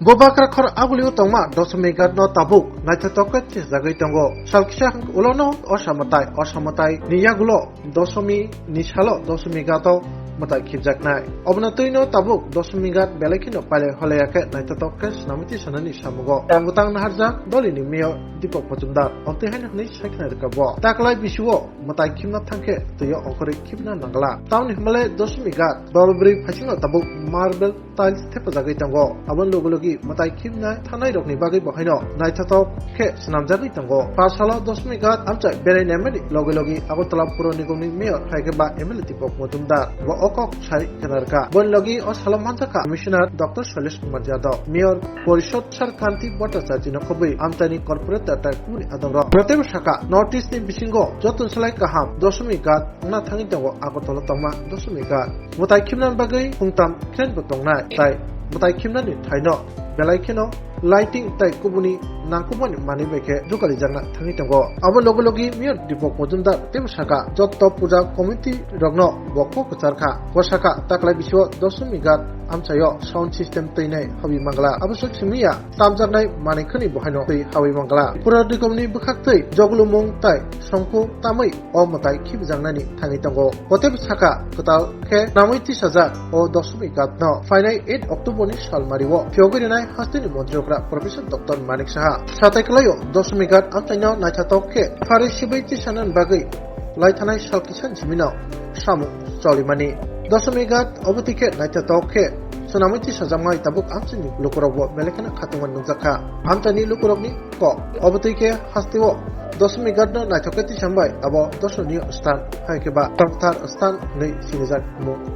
Bobakra khor aguliu tongma dosmigat no tabuk naitatoket jagai tongo salkisa ulono osamatai niyagulo dosmi nishalo dosmigato matai khibjaknai obnatoino tabuk dosmigat belekino pale holayake naitatoket namiti sanani samugo tangutang naharjak dolini meyo dipok pachumdar ontehan hni saikna rekabo taklai bisuo matai khibna thangke tuyo okori khibna nangla taun himale dosmigat dolbri phasino tabuk marble tiles thepa jagai tongo abon logulogi matai khibna thanai rokni bagai bahaino naithatok khe snamjagoi tongo pasalo dosmigat amchai belai nemedi logulogi agotala puro nigomni mayor haigeba emele dipok pachumdar wa okok sai kenarka bonlogi o salamhanjaka commissioner dr shailesh kumar yadav mayor porishod sarkanti bhattacharya nokobui amtani corporate data kumni adongro protem shaka notice ni bisingo jotun salai kaham dosmigat na thangi tongo agotala tongma dosmigat matai khibna bagai pungtam khen botongnai tai matai khibna ni thaino belai kheno lighting tai kubuni nangkubani mani beke jukali jangna thangi tongo abo logi mayor dipok mojumdar tem shaka jotto puja committee rogno bokko kacharkha wasaka taklai biswa dosmigat amchayo sound system teinai habi mangla abosok simia tamjarnai manikhani bohaino tei habi mangla pura dikomni bukhaktei joglumung tai songko tamai o matai khibjangnani thangi tongo koteb saka kotal khe namai 30000 o dosmigat no finai 8 october ni salmariwo fiogorinai hastini montrokra professor dr manik saha satai dosmigat amchaino naithatok khe phari sibaiti sanan bagai laithanai salkisan jimino samu cholimani dosmigat obotike naithatok khe sonamiti sajamai tabuk amchini lukurogbo belekana khatungan nujaka amchani lukurogni ko obotike hastiwo dosmigat no naithoketi sambai abo dosoniyo stan haikeba tangthar stan nei sinijak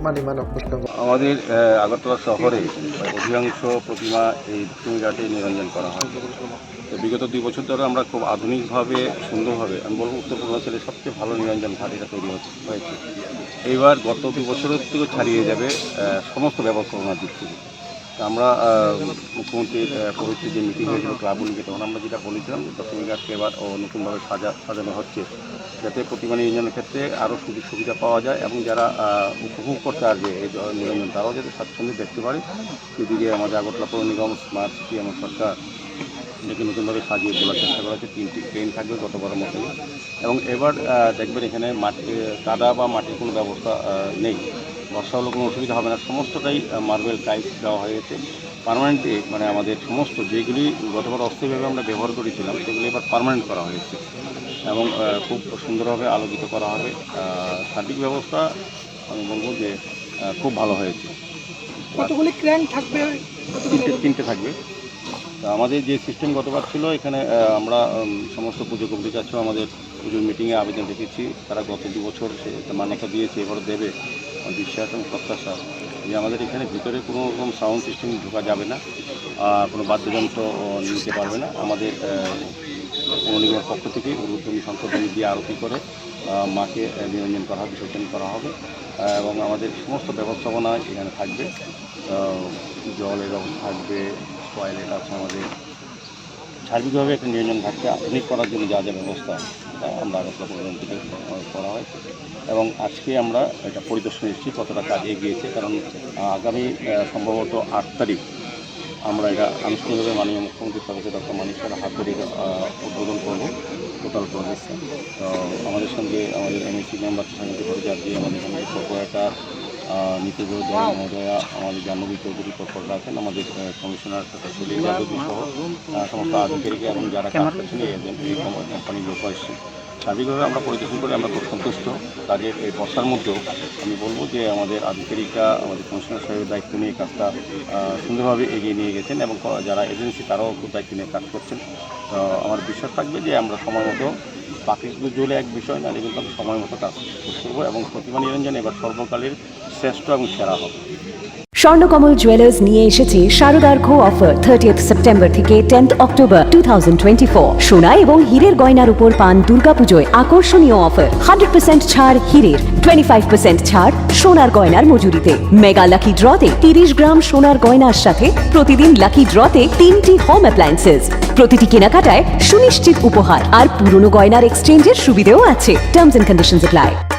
mani manok bustongo আমাদের আগরতলা শহরে অধিকাংশ প্রতিমা এই দসমিঘাটে নিরঞ্জন করা হয়। তো বিগত 2 বছর ধরে আমরা খুব আধুনিকভাবে সুন্দরভাবে আমি বলবো উত্তর পূর্বাঞ্চলের সবচেয়ে ভালো নিরঞ্জন ঘাট এটা তৈরি হয়েছে। এইবার গত 2 বছরের থেকে ছাড়িয়ে যাবে সমস্ত ব্যবস্থাপনার দিক থেকে। আমরা মুখ্যমন্ত্রীর পরবর্তী যে মিটিং হয়েছিল ক্লাবগুলিকে তখন আমরা যেটা বলেছিলাম যে দসমিঘাটকে এবার নতুনভাবে সাজানো হচ্ছে যাতে প্রতিমা নিরঞ্জনের ক্ষেত্রে আরও সুযোগ সুবিধা পাওয়া যায় এবং যারা উপভোগ করতে আসবে এই নিরঞ্জন তারাও যাতে স্বাচ্ছন্দ্যে দেখতে পারে। সেদিকে আমাদের আগরতলা পৌর নিগম স্মার্ট সিটি এবং সরকার এটাকে নতুনভাবে সাজিয়ে তোলার চেষ্টা করা হচ্ছে। 3টি ট্রেন থাকবে গতবারের মতো এবং এবার দেখবেন এখানে মাটি কাদা বা মাটির কোনো ব্যবস্থা নেই, বর্ষা হলে কোনো অসুবিধা হবে না। সমস্তটাই মার্বেল টাইলস দেওয়া হয়েছে পার্মানেন্টলি, মানে আমাদের সমস্ত যেগুলি গতবার অস্থায়ীভাবে আমরা ব্যবহার করেছিলাম সেগুলি এবার পার্মানেন্ট করা হয়েছে এবং খুব সুন্দরভাবে আলোকিত করা হবে। সার্বিক ব্যবস্থা আমি বলবো যে খুব ভালো হয়েছে। কতগুলি ক্রেন থাকবে? 3টে থাকবে। আমাদের যে সিস্টেম গতবার ছিল এখানে আমরা সমস্ত পুজো কমিটির কাছেও আমাদের পুজোর মিটিংয়ে আবেদন রেখেছি, তারা গত 2 বছর সে মান্যতা দিয়েছে, এবারও দেবে। বিশ্বাস এবং প্রত্যাশা যে আমাদের এখানে ভিতরে কোনো রকম সাউন্ড সিস্টেম ঢোকা যাবে না, কোনো বাদ্যযন্ত্র নিতে পারবে না। আমাদের পৌর নিগমের পক্ষ থেকে উদ্বোধনী সংশোধনী দিয়ে আরতি করে মাকে নিরঞ্জন করা হবে, বিসর্জন করা হবে এবং আমাদের সমস্ত ব্যবস্থাপনা এখানে থাকবে। জলের ব্যবস্থা থাকবে, টয়লেট আছে, আমাদের সার্বিকভাবে একটা নিরঞ্জন ঘাটকে আধুনিক করার জন্য যা যা ব্যবস্থা আমরা আগরতলা পৌরনিগম থেকে করা হয়েছে এবং আজকে আমরা এটা পরিদর্শন এসেছি কতটা কাজ এগিয়েছে। কারণ আগামী সম্ভবত 8 তারিখ আমরা এটা আনুষ্ঠানিকভাবে মাননীয় মুখ্যমন্ত্রী প্রফেসর ডক্টর মানিক সাহেবের হাত ধরে উদ্বোধন করবো টোটাল প্রজেক্টটা। তো আমাদের সঙ্গে আমাদের এমএসি মেম্বার সমিতি পরিচালক দিয়ে আমাদের সঙ্গে কর্পোরেটর নীতিগত মহোদয়া, আমাদের জাহ্নবী চৌধুরী কর্পোরেটর আছেন, আমাদের কমিশনার সলিল যাদবী সহ সমস্ত আধিকারিক এবং যারা কাজ করছেন এই কোম্পানির লোক এসেছেন। সার্বিকভাবে আমরা পরিদর্শন করে আমরা খুব সন্তুষ্ট। কাজের এই বর্ষার মধ্যেও আমি বলবো যে আমাদের আধিকারিকরা আমাদের কমিশনার সাহেবের দায়িত্ব নিয়ে কাজটা সুন্দরভাবে এগিয়ে নিয়ে গেছেন এবং যারা এজেন্সি তারাও খুব দায়িত্ব নিয়ে কাজ করছেন। তো আমার বিশ্বাস থাকবে যে আমরা সময় মতো বাকিগুলো জ্বলে এক বিষয় না, কিন্তু আমরা সময় মতো কাজ করবো এবং প্রতিমা নিরঞ্জন এবার সর্বকালের শ্রেষ্ঠ এবং সেরা হবে। স্বর্ণকমল জুয়েলার্স নিয়ে এসেছে শারদার্ঘ অফার 30th সেপ্টেম্বর থেকে 10th অক্টোবর 2024। সোনা এবং হীরের গয়নার উপর পান দুর্গাপুজোয় আকর্ষণীয় অফার। 100% ছাড় হীরের, 25% ছাড় সোনার গয়নার মজুরিতে। মেগা লাকি ড্রতে 30 গ্রাম সোনার গয়নার সাথে প্রতিদিন লাকি ড্রতে 3টি হোম অ্যাপ্লায়েন্সেস। প্রতিটি কেনাকাটায় সুনিশ্চিত উপহার আর পুরনো গয়নার এক্সচেঞ্জের সুবিধেও আছে। Terms and conditions apply.